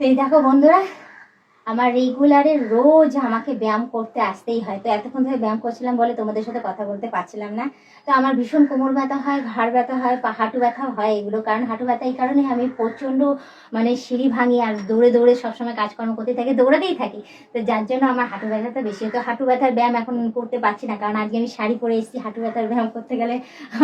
এই দেখো বন্ধুরা, আমার রেগুলারে রোজ আমাকে ব্যায়াম করতে আসতেই হয়। তো এতক্ষণ ধরে ব্যায়াম করছিলাম বলে তোমাদের সাথে কথা বলতে পারছিলাম না। তো আমার ভীষণ কোমর ব্যথা হয়, ঘাড় ব্যথা হয়, হাঁটু ব্যথা হয়। এগুলো কারণ হাঁটু ব্যথা এই কারণে আমি প্রচণ্ড সিঁড়ি ভাঙি আর দৌড়ে দৌড়ে সবসময় কাজকর্ম করতে থাকি, দৌড়াতেই থাকি। তো যার জন্য আমার হাঁটু ব্যথাটা বেশি। তো হাঁটু ব্যথার ব্যায়াম এখন করতে পারছি না, কারণ আজকে আমি শাড়ি পরে এসেছি। হাঁটু ব্যথার ব্যায়াম করতে গেলে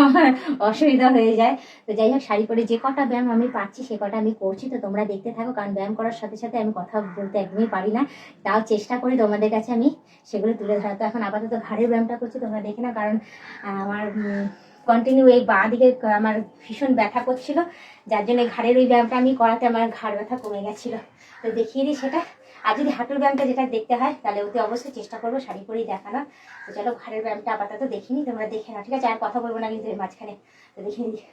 আমার অসুবিধা হয়ে যায়। তো যাই হোক, শাড়ি পরে যে কটা ব্যায়াম আমি পাচ্ছি সে কটা আমি করছি। তো তোমরা দেখতে থাকো, কারণ ব্যায়াম করার সাথে সাথে আমি কথা বলতে একদমই পারি না, তাও চেষ্টা করি তোমাদের কাছে আমি সেগুলো তুলে ধরা। তো এখন আপাতত ঘাড়ের ব্যায়ামটা করছি, তোমরা দেখে না। কারণ আমার কন্টিনিউ এই বাঁ দিকে আমার ভীষণ ব্যথা করছিল, যার জন্য ঘাড়ের ওই ব্যায়ামটা আমি করাতে আমার ঘাড় ব্যথা কমে গেছিল। তো দেখিয়ে দিই সেটা। আর যদি হাঁটুর ব্যায়ামটা যেটা দেখতে হয় তাহলে ওতে অবশ্যই চেষ্টা করবো শাড়ি পরেই দেখানো। তো চলো ঘাড়ের ব্যায়ামটা আপাতত দেখিনি, তোমরা দেখে নাও, ঠিক আছে? আর কথা বলবো না কিন্তু এর মাঝখানে। তো দেখিয়ে দিই।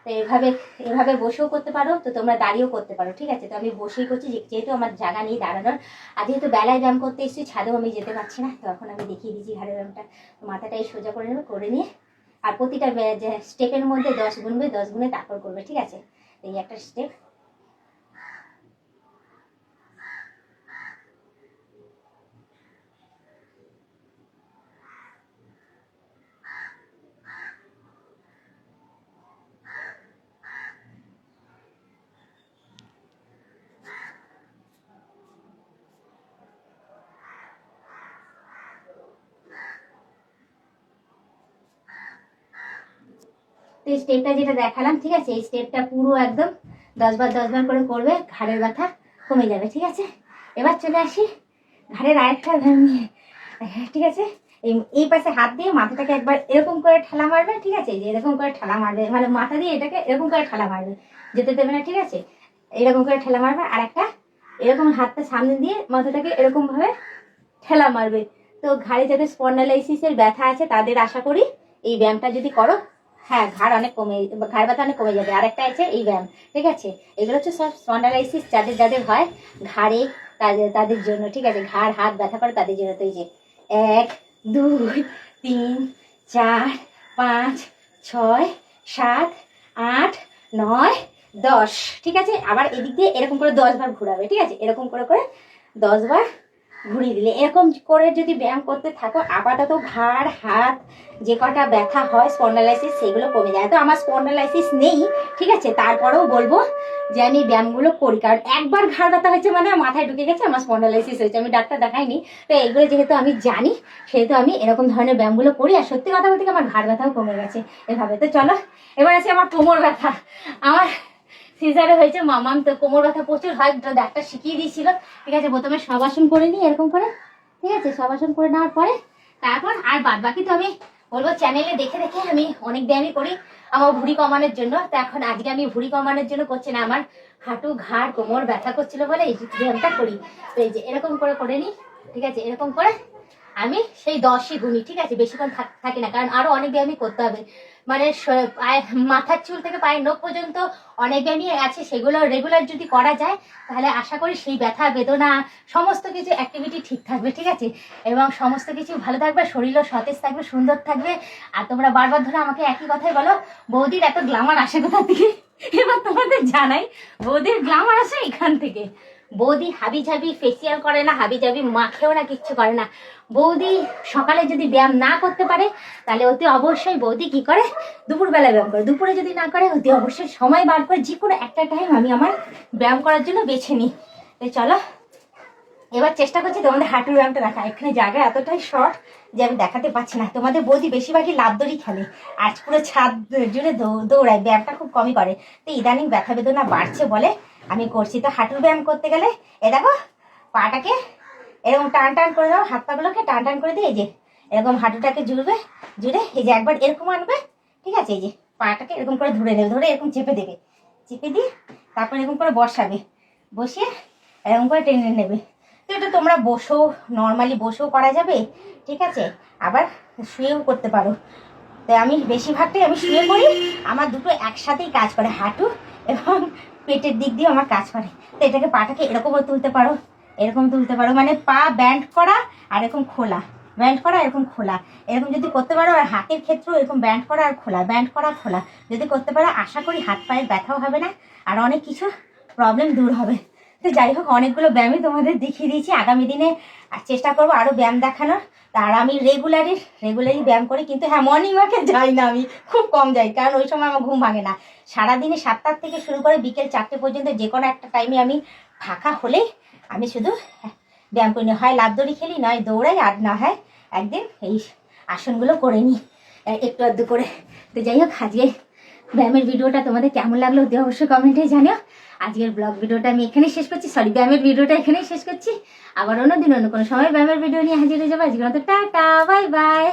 তো এভাবে এভাবে বসেও করতে পারো, তো তোমরা দাঁড়িয়েও করতে পারো, ঠিক আছে? তো আমি বসেই করছি, যেহেতু আমার জায়গা নেই দাঁড়ানোর। আর যেহেতু বেলায় ব্যায়াম করতে এসেছি, ছাদেও আমি যেতে পারছি না, তো এখন আমি দেখিয়ে দিচ্ছি ঘাড়ের ব্যায়ামটা। তো মাথাটাই সোজা করে নেবে, করে নিয়ে আর প্রতিটা স্টেপের মধ্যে 10 গুনবে, 10 গুনে তারপর করবে, ঠিক আছে? এই একটা স্টেপ। তো এই স্টেপটা যেটা দেখালাম, ঠিক আছে, এই স্টেপটা পুরো একদম 10 বার 10 বার করে করবে, ঘাড়ের ব্যথা কমে যাবে, ঠিক আছে? এবার চলে আসি ঘাড়ের আরেকটা ব্যায়াম নিয়ে, ঠিক আছে? এই পাশে হাত দিয়ে মাথাটাকে একবার এরকম করে ঠেলা মারবে, ঠিক আছে? যে এরকম করে ঠেলা মারবে, মানে মাথা দিয়ে এটাকে এরকম করে ঠেলা মারবে, যেতে দেবে না, ঠিক আছে? এরকম করে ঠেলা মারবে, আর একটা এরকম হাতটা সামনে দিয়ে মাথাটাকে এরকম ভাবে ঠেলা মারবে। তো ঘাড়ে যাদের স্পন্ডালাইসিসের ব্যথা আছে তাদের আশা করি এই ব্যায়ামটা যদি করো, হ্যাঁ, ঘাড় অনেক কমে, ঘাড় ব্যথা অনেক কমে যাবে। আরেকটা আছে এই ব্যায়াম, ঠিক আছে? এগুলো হচ্ছে সব স্পন্ডালাইসিস যাদের যাদের হয় ঘাড়ে, তাদের তাদের জন্য, ঠিক আছে? ঘাড় হাত ব্যথা করে তাদের জন্য। তো এই যে 1 2 3 4 5 6 7 8 9 10, ঠিক আছে? আবার এদিক দিয়ে এরকম করে 10 বার ঘোরাবে, ঠিক আছে? এরকম করে করে 10 বার ঘুরিয়ে দিলে, এরকম করে যদি ব্যায়াম করতে থাকো, আপাতত ঘাড় হাত যে কটা ব্যথা হয় স্পন্ডালাইসিস সেগুলো কমে যায়। তো আমার স্পন্ডালাইসিস নেই, ঠিক আছে? তারপরেও বলবো যে আমি ব্যায়ামগুলো করি, কারণ একবার ঘাড় ব্যথা হয়েছে মানে মাথায় ঢুকে গেছে আমার স্পন্ডালাইসিস হয়েছে। আমি ডাক্তার দেখাইনি, তো এগুলো যেহেতু আমি জানি সেহেতু আমি এরকম ধরনের ব্যায়ামগুলো করি। আর সত্যি কথা বলতে আমার ঘাড় ব্যথাও কমে গেছে এভাবে। তো চলো এবার আছে আমার কোমর ব্যথা। আমার সিজারে হয়েছে মামাম, তো কোমর ব্যথা প্রচুর হয়, তো ডাক্তার শিখিয়ে দিয়েছিল, ঠিক আছে? প্রথমে শবাসন করে নিই এরকম করে, ঠিক আছে? শবাসন করে নেওয়ার পরে তারপর আর বাদ বাকি তো আমি বলবো চ্যানেলে দেখে দেখে আমি অনেক ব্যায়ামই করি আমার ভুঁড়ি কমানোর জন্য। তো এখন আজকে আমি ভুঁড়ি কমানোর জন্য করছি না, আমার হাঁটু ঘাড় কোমর ব্যথা করছিল বলে এই ব্যায়ামটা করি। তো এই যে এরকম করে করে নিই, ঠিক আছে? এরকম করে আমি সেই 10ই গুনি, ঠিক আছে? বেশিক্ষণ থাকি না, কারণ আরো অনেক ব্যায়ামই করতে হবে। মানে মাথার চুল থেকে পায়ের নখ পর্যন্ত অনেক ব্যায়ামই আছে, সেগুলো রেগুলার যদি করা যায় তাহলে আশা করি সেই ব্যথা বেদনা সমস্ত কিছু অ্যাক্টিভিটি ঠিক থাকবে, ঠিক আছে? এবং সমস্ত কিছু ভালো থাকবে, শরীরও সতেজ থাকবে, সুন্দর থাকবে। আর তোমরা বারবার ধরে আমাকে একই কথাই বলো, বৌদির এত গ্ল্যামার আসে কোথা থেকে? এবার তোমাদের জানাই, বৌদির গ্ল্যামার আসে এখান থেকে। বৌদি হাবি জাবি ফেসিয়াল করে না, হাবি জাবি মাখেও না, কিচ্ছু করে না। বৌদি সকালে যদি ব্যায়াম না করতে পারে তাহলে অতি অবশ্যই বৌদি কি করে, দুপুরবেলা ব্যায়াম করে। দুপুরে যদি না করে অতি অবশ্যই সময় বার করে যে কোনো একটা টাইম আমি আমার ব্যায়াম করার জন্য বেছে নিই। তো চলো এবার চেষ্টা করছি তোমাদের হাঁটুর ব্যায়ামটা দেখা। এখানে জায়গা এতটাই শর্ট যে আমি দেখাতে পারছি না। তোমাদের বৌদি বেশিরভাগই লাফ দড়ি খেলে, আজ পুরো ছাদ জুড়ে দৌড়ায়, ব্যায়ামটা খুব কমই করে। তো ইদানিং ব্যথা বেদনা বাড়ছে বলে আমি করছি। তো হাঁটুর ব্যায়াম করতে গেলে এ দেখো, পাটাকে এরকম টান টান করে দাও, হাত পাগুলোকে টান টান করে দিয়ে এই যে এরকম হাঁটুটাকে জুড়বে, জুড়ে এই যে একবার এরকম আনবে, ঠিক আছে? এই যে পাটাকে এরকম করে ধরে নেবে, ধরে এরকম চেপে দেবে, চেপে দিয়ে তারপর এরকম করে বসাবে, বসিয়ে এরকম করে টেনে নেবে। তো এটা তোমরা বসেও নর্মালি বসেও করা যাবে, ঠিক আছে? আবার শুয়েও করতে পারো। তো আমি বেশিরভাগটাই আমি শুয়ে করি, আমার দুটো একসাথেই কাজ করে, হাঁটু এবং পেটের দিক দিয়ে আমার কাজ করে। তো এটাকে পাটাকে এরকমও তুলতে পারো, এরকম তুলতে পারো, মানে পা ব্যান্ড করা আর এরকম খোলা, ব্যান্ড করা এরকম খোলা, এরকম যদি করতে পারো। আর হাতের ক্ষেত্রেও এরকম ব্যান্ড করা আর খোলা, ব্যান্ড করা খোলা যদি করতে পারো, আশা করি হাত পায়ের ব্যথাও হবে না আর অনেক কিছু প্রবলেম দূর হবে। তো তো যাই হোক, অনেকগুলো ব্যায়ামই তোমাদের দেখিয়ে দিয়েছি। আগামী দিনে চেষ্টা করবো আরও ব্যায়াম দেখানোর। আর আমি রেগুলারই ব্যায়াম করি, কিন্তু হ্যাঁ মর্নিং ওয়াকে যাই না, আমি খুব কম যাই, কারণ ওই সময় আমার ঘুম ভাঙে না। সারাদিনে 7টা থেকে শুরু করে বিকেল 4টে পর্যন্ত যে কোনো একটা টাইমে আমি ফাঁকা হলেই আমি শুধু ব্যায়াম করি। হয় লাফ দড়ি খেলি, নয় দৌড়াই, আর না হয় একদিন এই আসনগুলো করে নিই একটু আধটু করে। তো যাই হোক, আজকে ব্যায়ামের ভিডিওটা তোমাদের কেমন লাগলো অবশ্যই কমেন্টে জানিও। আজকের ব্লগ ভিডিওটা আমি এখানেই শেষ করছি, ব্যায়ামের ভিডিওটা এখানেই শেষ করছি। আবার অন্যদিন অন্য কোনো সময় ব্যায়ামের ভিডিও নিয়ে হাজির হয়ে যাবো। আজকের মতো টাটা, বাই বাই।